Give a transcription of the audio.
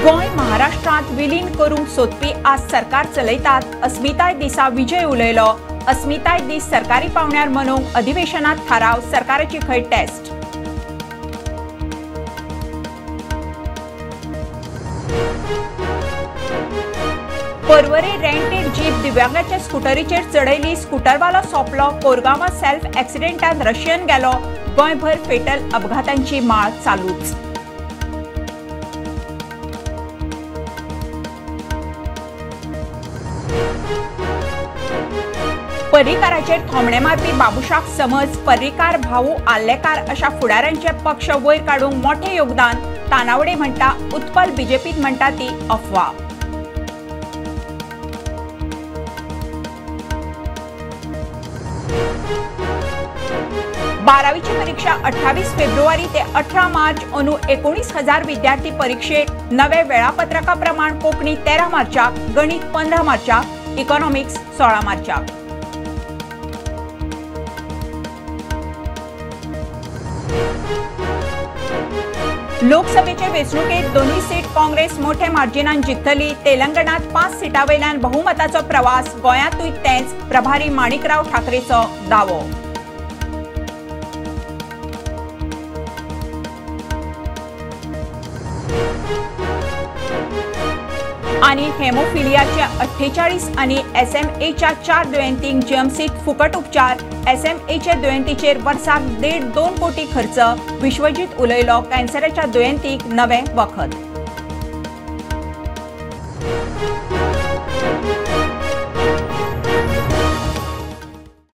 गोंय महाराष्ट्रात विलीन करूंक सोदपी आज सरकार चलयतात, अस्मिताय दिसा विजय उलयलो। अस्मिताय दीस सरकारी पावण्यार मनोवंक अधिवेशनात थाराव, सरकाराची खंय टेस्ट। पर्वरी रेंटेड जीप दिव्यांगाच्या स्कूटरीचेर चढयली, स्कूटरवालो सोंपलो, कोरगांवा सेल्फ एक्सिडेंटात रशियन गेलो, गोंयभर फेटल अपघातांची माळ चालूच। पर्रीकाराचेर थोमणे मारपी बाबुशाक समज, पर्रीकार भाऊ आल्लेकार अशा फुडाऱ्यांचे पक्ष वयर काडूंक मोठे योगदान, तानावडे म्हणटा। उत्पल बीजेपीत म्हणटा ती अफवा। बारावीची परीक्षा 28 फेब्रुवारी ते 18 मार्च। अंदू 19,000 विद्यार्थी परीक्षेक। नवे वेळापत्रका प्रमाण कोंकणी 13 मार्चाक, गणित 15 मार्चाक, इकॉनॉमिक्स 16 मार्चाक। लोकसभेचे वेंचणुकेत दोन्ही सीट काँग्रेस मोठ्या मार्जिनान जिखतली। तेलंगणात 5 सीटां वयल्यान बहुमताचो प्रवास, गोंयांतूय तेंच, प्रभारी माणिकराव ठाकरेचो दावो। आनी हेमोफिलियाच्या 48 आनी SMA-च्या 4 दुयेंतींक जीएमसीत फुकट उपचार। SMA-चे दुयेंतीचेर वर्साक 1.5-2 कोटी खर्च। विश्वजीत उलयलो, कॅन्सराच्या दुयेंतींक नवे वखद।